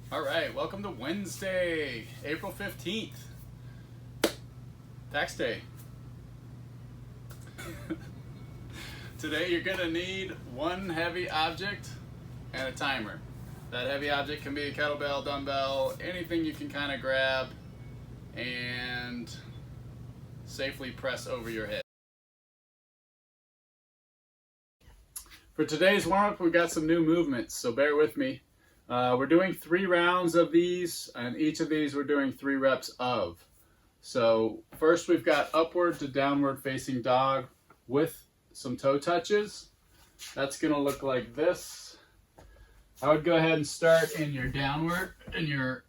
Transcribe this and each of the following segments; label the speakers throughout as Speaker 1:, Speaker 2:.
Speaker 1: All right, welcome to Wednesday, April 15th, tax day. Today you're gonna need one heavy object and a timer. That heavy object can be a kettlebell, dumbbell, anything you can kind of grab and safely press over your head. For today's warm-up, we've got some new movements, so bear with me. We're doing 3 rounds of these, and each of these we're doing 3 reps of. So first we've got upward to downward facing dog with some toe touches. That's gonna look like this. I would go ahead and start in your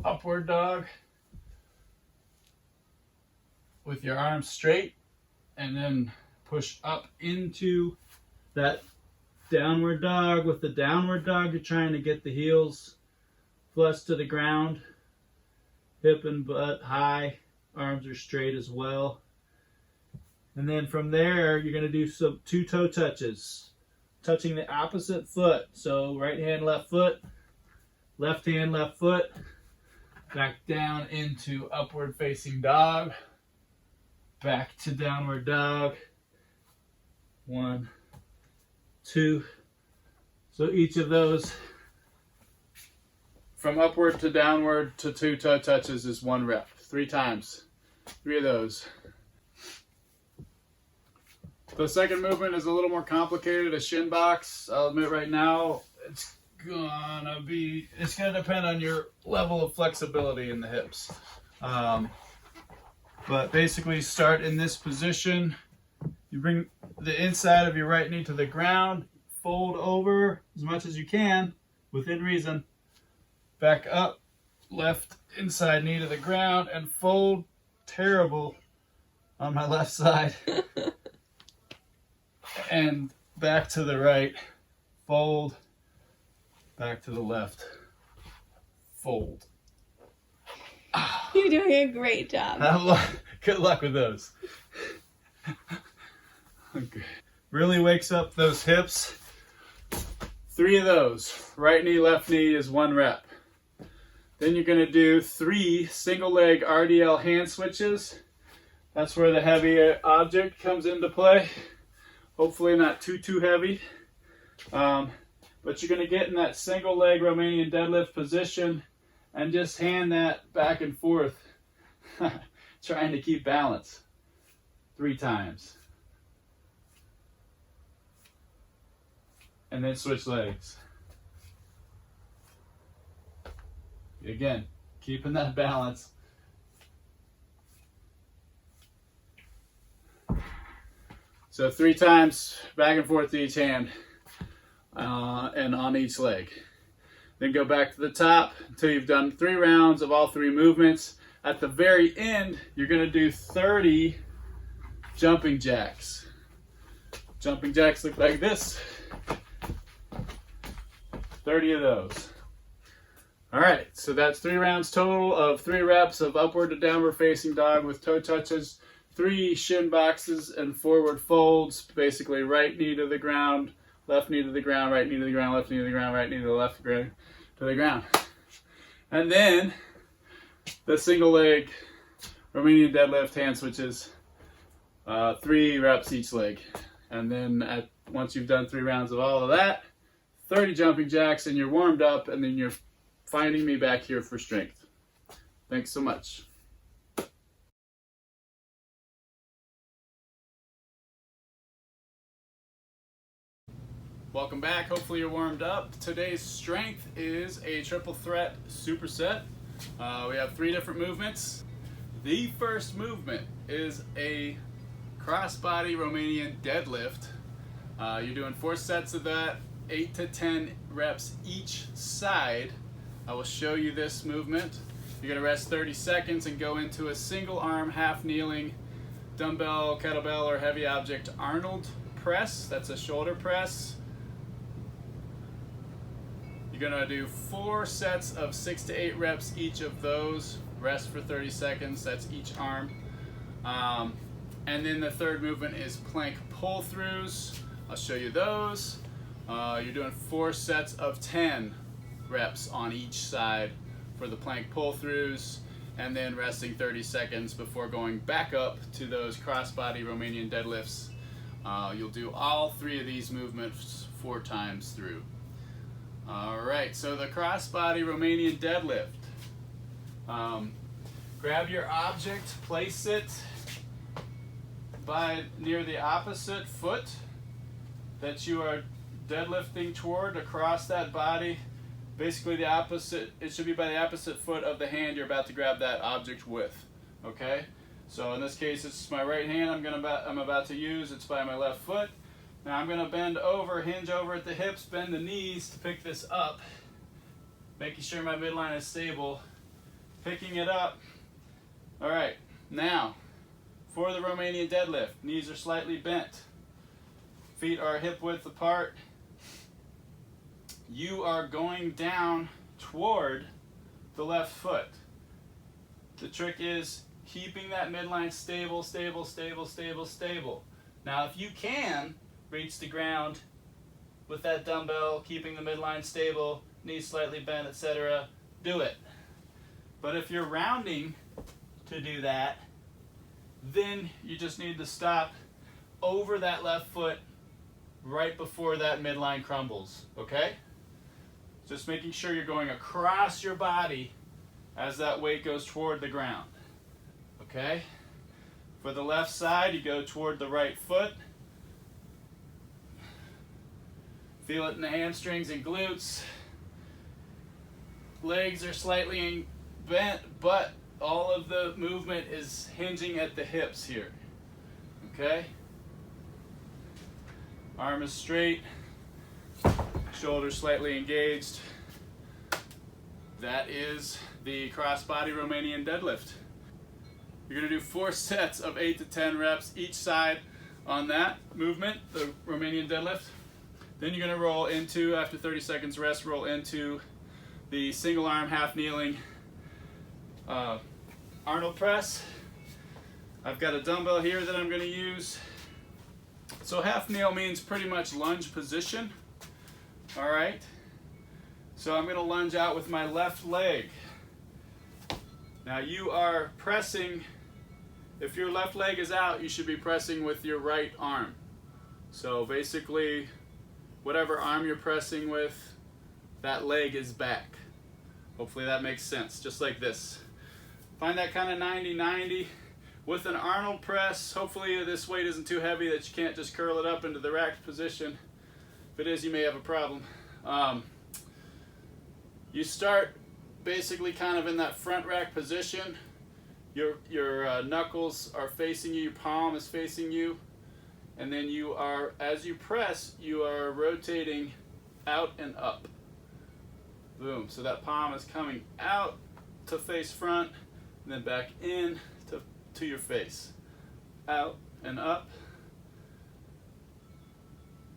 Speaker 1: upward dog with your arms straight, and then push up into that downward dog. With the downward dog, you're trying to get the heels flush to the ground, hip and butt high, arms are straight as well. And then from there, you're going to do some 2 toe touches, touching the opposite foot. So right hand, left foot, left hand, left foot, back down into upward facing dog, back to downward dog. 1, 2. So each of those from upward to downward to 2 toe touches is 1 rep. 3 times. 3 of those. The second movement is a little more complicated, a shin box. I'll admit right now it's gonna depend on your level of flexibility in the hips. But basically start in this position. You bring the inside of your right knee to the ground, fold over as much as you can, within reason. Back up, left inside knee to the ground, and fold. Terrible on my left side. And back to the right, fold, back to the left, fold.
Speaker 2: You're doing a great job.
Speaker 1: Good luck with those. Okay. Really wakes up those hips. 3 of those. Right knee, left knee is 1 rep. Then you're going to do 3 single leg RDL hand switches. That's where the heavy object comes into play. Hopefully not too heavy. But you're going to get in that single leg Romanian deadlift position and just hand that back and forth, trying to keep balance. 3 times. And then switch legs. Again, keeping that balance. So 3 times back and forth to each hand and on each leg. Then go back to the top until you've done 3 rounds of all 3 movements. At the very end, you're going to do 30 jumping jacks. Jumping jacks look like this. 30 of those. All right, so that's 3 rounds total of 3 reps of upward to downward facing dog with toe touches, 3 shin boxes and forward folds, basically right knee to the ground, left knee to the ground, right knee to the ground, left knee to the ground, right knee to the left to the ground. And then the single leg Romanian deadlift hand switches, 3 reps each leg. And then once you've done 3 rounds of all of that, 30 jumping jacks, and you're warmed up, and then you're finding me back here for strength. Thanks so much. Welcome back. Hopefully you're warmed up. Today's strength is a triple threat superset. We have 3 different movements. The first movement is a crossbody Romanian deadlift. You're doing 4 sets of that, 8 to 10 reps each side. I will show you this movement. You're going to rest 30 seconds and go into a single arm half kneeling dumbbell, kettlebell, or heavy object Arnold press. That's a shoulder press. You're going to do 4 sets of 6 to 8 reps each of those. Rest for 30 seconds. That's each arm. And then the third movement is plank pull-throughs. I'll show you those. You're doing 4 sets of 10 reps on each side for the plank pull-throughs, and then resting 30 seconds before going back up to those crossbody Romanian deadlifts. You'll do all 3 of these movements 4 times through. All right, so the crossbody Romanian deadlift. Grab your object, place it near the opposite foot that you are deadlifting toward across that body. Basically the opposite, it should be by the opposite foot of the hand you're about to grab that object with. Okay? So in this case it's my right hand I'm about to use, it's by my left foot. Now I'm gonna bend over, hinge over at the hips, bend the knees to pick this up, making sure my midline is stable, picking it up. All right, now for the Romanian deadlift, knees are slightly bent, feet are hip width apart. You are going down toward the left foot. The trick is keeping that midline stable, stable, stable, stable, stable. Now if you can reach the ground with that dumbbell, keeping the midline stable, knees slightly bent, etc., do it. But if you're rounding to do that, then you just need to stop over that left foot right before that midline crumbles, okay? Just making sure you're going across your body as that weight goes toward the ground, okay? For the left side, you go toward the right foot. Feel it in the hamstrings and glutes. Legs are slightly bent, but all of the movement is hinging at the hips here, okay? Arm is straight, shoulders slightly engaged. That is the crossbody Romanian deadlift. You're gonna do 4 sets of 8 to 10 reps each side on that movement, the Romanian deadlift. Then you're gonna roll into, after 30 seconds rest, roll into the single arm half kneeling Arnold press. I've got a dumbbell here that I'm gonna use. So half kneel means pretty much lunge position. All right. So I'm gonna lunge out with my left leg. Now you are pressing, if your left leg is out, you should be pressing with your right arm. So basically, whatever arm you're pressing with, that leg is back. Hopefully that makes sense, just like this. Find that kind of 90-90. With an Arnold press, hopefully this weight isn't too heavy that you can't just curl it up into the racked position. If it is, you may have a problem. You start basically kind of in that front rack position. Your knuckles are facing you, your palm is facing you, and then you are, as you press, you are rotating out and up. Boom. So that palm is coming out to face front, and then back in to your face. Out and up,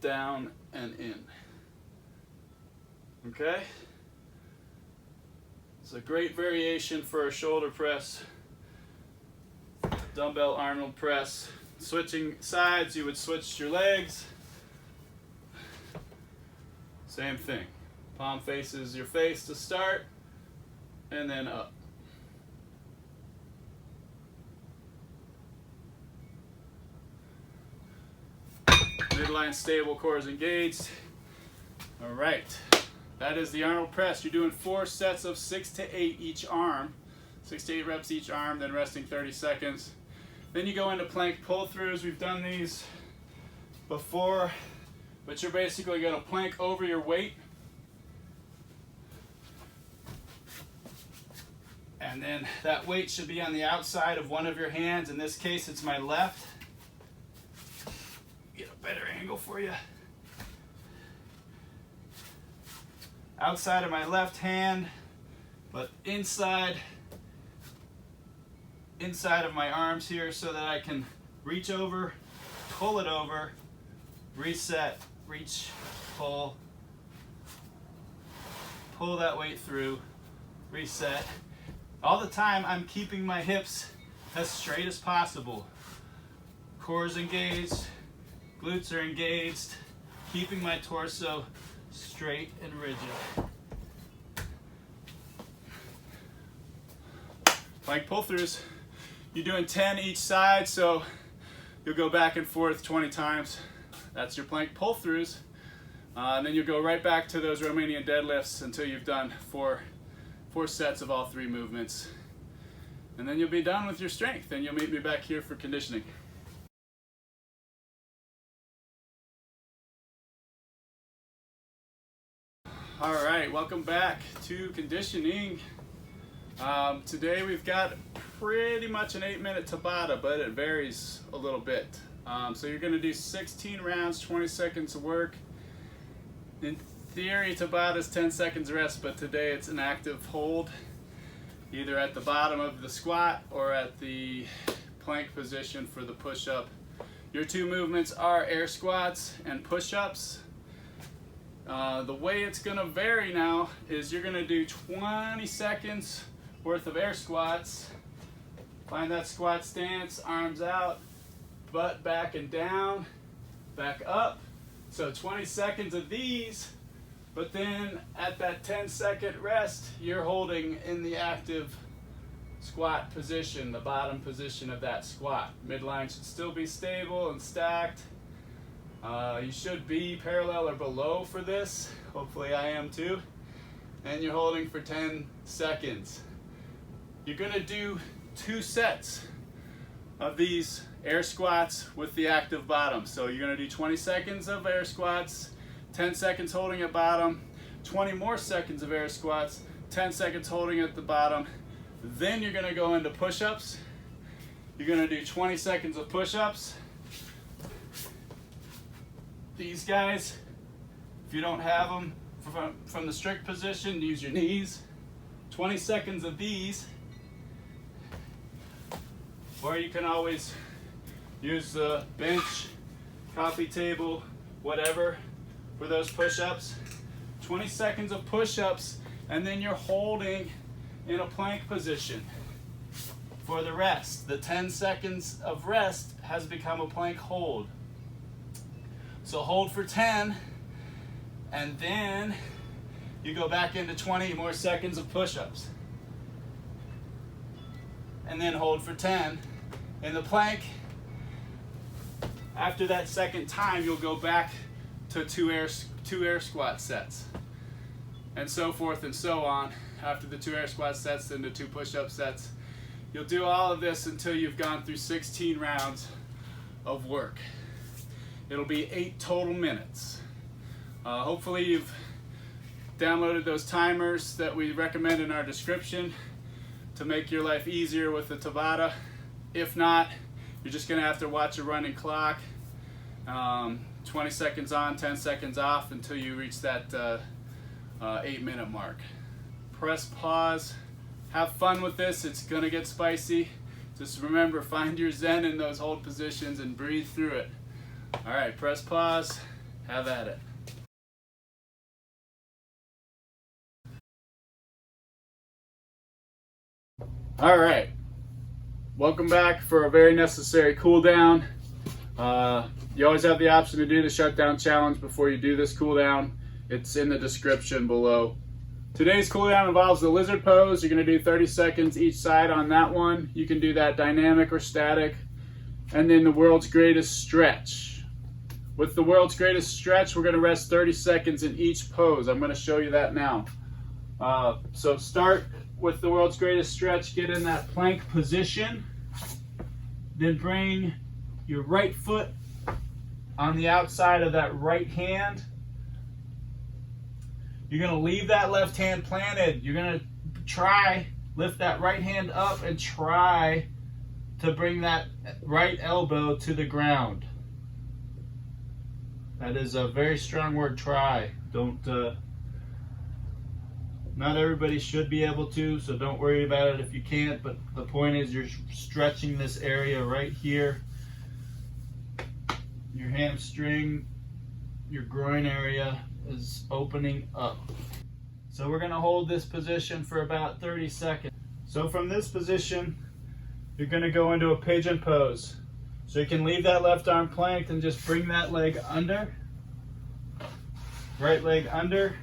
Speaker 1: down and in. Okay? It's a great variation for a shoulder press. Dumbbell Arnold press. Switching sides, you would switch your legs. Same thing. Palm faces your face to start, and then up. Midline stable, core is engaged. All right, that is the Arnold press. You're doing 4 sets of 6 to 8 each arm, 6 to 8 reps each arm, then resting 30 seconds. Then you go into plank pull-throughs. We've done these before, but you're basically going to plank over your weight, and then that weight should be on the outside of one of your hands. In this case, it's my left. Get a better angle for you. Outside of my left hand, but inside of my arms here, so that I can reach over, pull it over, reset, reach, pull that weight through, reset. All the time I'm keeping my hips as straight as possible. Core is engaged, glutes are engaged, keeping my torso straight and rigid. Plank pull-throughs. You're doing 10 each side, so you'll go back and forth 20 times. That's your plank pull-throughs. And then you'll go right back to those Romanian deadlifts until you've done four sets of all 3 movements. And then you'll be done with your strength, and you'll meet me back here for conditioning. All right, welcome back to conditioning. Today we've got pretty much an 8-minute Tabata, but it varies a little bit. So you're gonna do 16 rounds, 20 seconds of work. In theory, Tabata is 10 seconds rest, but today it's an active hold, either at the bottom of the squat or at the plank position for the push-up. Your 2 movements are air squats and push-ups. The way it's gonna vary now is you're gonna do 20 seconds worth of air squats. Find that squat stance, arms out, butt back and down, back up. So 20 seconds of these, but then at that 10-second rest, you're holding in the active squat position, the bottom position of that squat. Midline should still be stable and stacked. You should be parallel or below for this. Hopefully I am too. And you're holding for 10 seconds. You're gonna do 2 sets of these air squats with the active bottom. So you're gonna do 20 seconds of air squats, 10 seconds holding at bottom, 20 more seconds of air squats, 10 seconds holding at the bottom. Then you're gonna go into push-ups. You're gonna do 20 seconds of push-ups. These guys, if you don't have them from the strict position, use your knees. 20 seconds of these. Or you can always use the bench, coffee table, whatever for those push-ups. 20 seconds of push-ups, and then you're holding in a plank position for the rest. The 10 seconds of rest has become a plank hold. So hold for 10, and then you go back into 20 more seconds of push-ups. And then hold for 10. In the plank, after that second time, you'll go back to two air squat sets. And so forth and so on. After the 2 air squat sets, then the 2 push-up sets. You'll do all of this until you've gone through 16 rounds of work. It'll be 8 total minutes. Hopefully you've downloaded those timers that we recommend in our description to make your life easier with the Tabata. If not, you're just gonna have to watch a running clock. 20 seconds on, 10 seconds off until you reach that 8-minute mark. Press pause, have fun with this, it's gonna get spicy. Just remember, find your zen in those hold positions and breathe through it. All right, press pause, have at it. All right, welcome back for a very necessary cool down. You always have the option to do the shutdown challenge before you do this cool down. It's in the description below. Today's cool down involves the lizard pose. You're gonna do 30 seconds each side on that one. You can do that dynamic or static. And then the world's greatest stretch. With the world's greatest stretch, we're gonna rest 30 seconds in each pose. I'm gonna show you that now. So start with the world's greatest stretch, get in that plank position. Then bring your right foot on the outside of that right hand. You're gonna leave that left hand planted. You're gonna lift that right hand up and try to bring that right elbow to the ground. That is a very strong word, try. Not everybody should be able to, so don't worry about it if you can't, but the point is you're stretching this area right here. Your hamstring, your groin area is opening up. So we're gonna hold this position for about 30 seconds. So from this position, you're gonna go into a pigeon pose. So you can leave that left arm planked and just bring that leg under. Right leg under.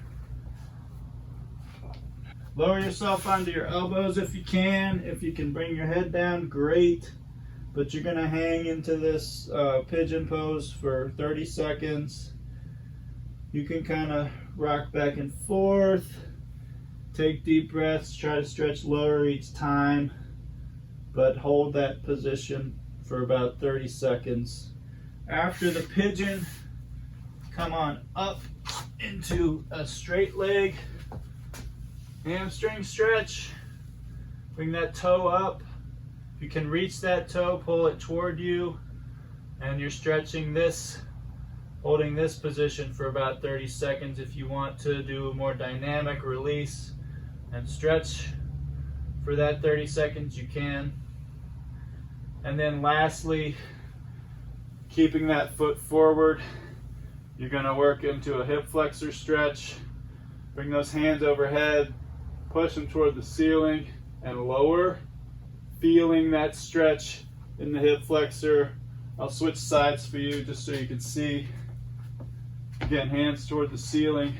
Speaker 1: Lower yourself onto your elbows if you can. If you can bring your head down, great. But you're gonna hang into this pigeon pose for 30 seconds. You can kind of rock back and forth. Take deep breaths, try to stretch lower each time, but hold that position for about 30 seconds. After the pigeon, come on up into a straight leg. Hamstring stretch. Bring that toe up. If you can reach that toe, pull it toward you. And you're stretching this, holding this position for about 30 seconds. If you want to do a more dynamic release and stretch for that 30 seconds, you can. And then lastly, keeping that foot forward, you're going to work into a hip flexor stretch. Bring those hands overhead. Push them toward the ceiling and lower, feeling that stretch in the hip flexor. I'll switch sides for you just so you can see. Again, hands toward the ceiling,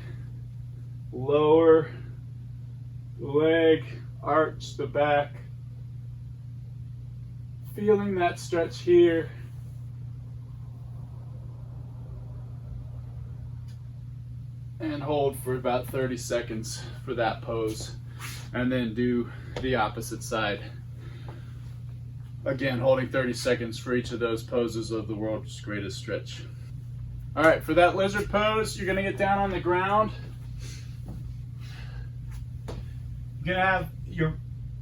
Speaker 1: lower leg, arch the back, feeling that stretch here. And hold for about 30 seconds for that pose. And then do the opposite side. Again, holding 30 seconds for each of those poses of the world's greatest stretch. All right, for that lizard pose, you're gonna get down on the ground. You're gonna have your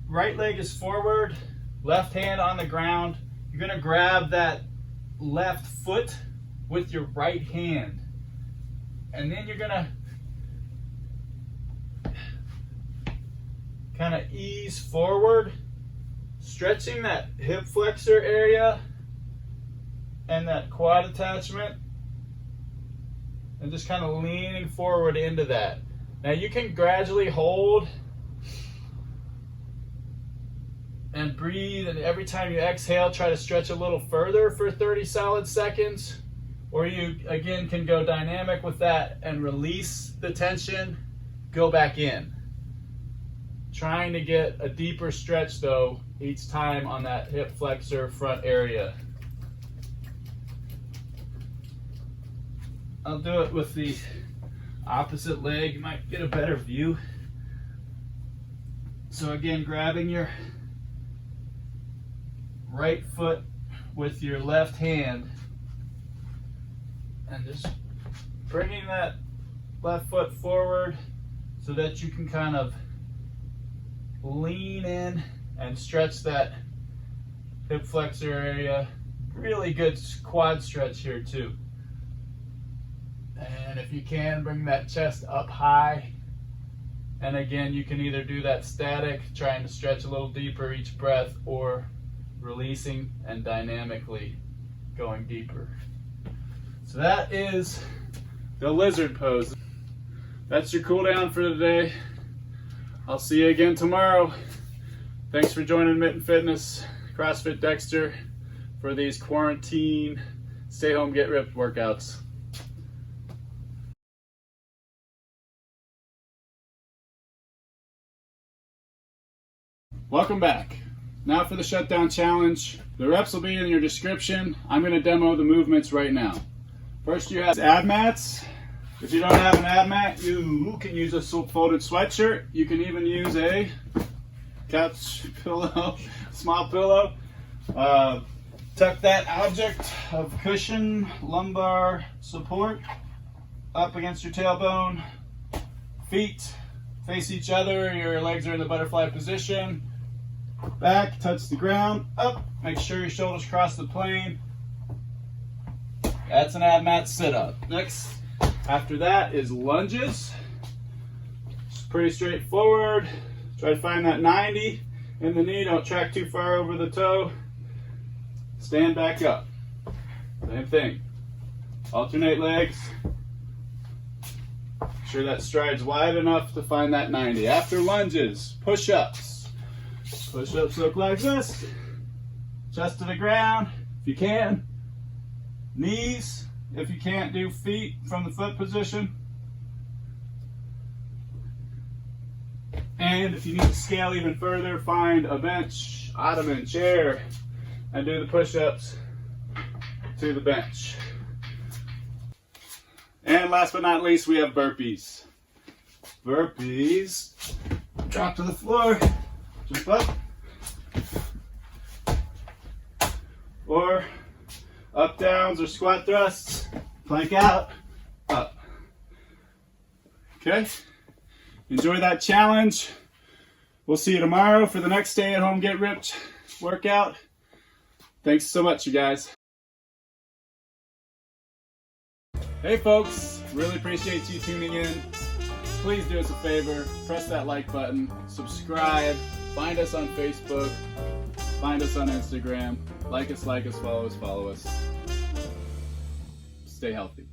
Speaker 1: right leg is forward, left hand on the ground. You're gonna grab that left foot with your right hand. And then you're gonna kind of ease forward, stretching that hip flexor area and that quad attachment, and just kind of leaning forward into that. Now you can gradually hold and breathe, and every time you exhale, try to stretch a little further for 30 solid seconds. Or you, again, can go dynamic with that and release the tension, go back in. Trying to get a deeper stretch, though, each time on that hip flexor front area. I'll do it with the opposite leg. You might get a better view. So again, grabbing your right foot with your left hand, and just bringing that left foot forward so that you can kind of lean in and stretch that hip flexor area. Really good quad stretch here too. And if you can, bring that chest up high. And again, you can either do that static, trying to stretch a little deeper each breath, or releasing and dynamically going deeper. So that is the lizard pose. That's your cool down for today. I'll see you again tomorrow. Thanks for joining Mitten Fitness, CrossFit Dexter, for these quarantine, stay home, get ripped workouts. Welcome back. Now for the shutdown challenge. The reps will be in your description. I'm going to demo the movements right now. First, you have abmats. If you don't have an abmat, you can use a folded sweatshirt. You can even use a couch pillow, small pillow. Tuck that object of cushion, lumbar support up against your tailbone. Feet face each other. Your legs are in the butterfly position. Back, touch the ground, up. Make sure your shoulders cross the plane. That's an abmat sit-up. Next, after that is lunges. It's pretty straightforward. Try to find that 90 in the knee. Don't track too far over the toe. Stand back up. Same thing. Alternate legs. Make sure that stride's wide enough to find that 90. After lunges, push-ups. Push-ups look like this. Chest to the ground, if you can. Knees, if you can't do feet from the foot position. And if you need to scale even further, find a bench, ottoman, chair, and do the push-ups to the bench. And last but not least, we have burpees. Burpees. Drop to the floor, jump up. Or up downs or squat thrusts, plank out, up. Okay? Enjoy that challenge. We'll see you tomorrow for the next Stay at Home Get Ripped workout. Thanks so much, you guys. Hey folks, really appreciate you tuning in. Please do us a favor, press that like button, subscribe, find us on Facebook, find us on Instagram, like us, follow us. Stay healthy.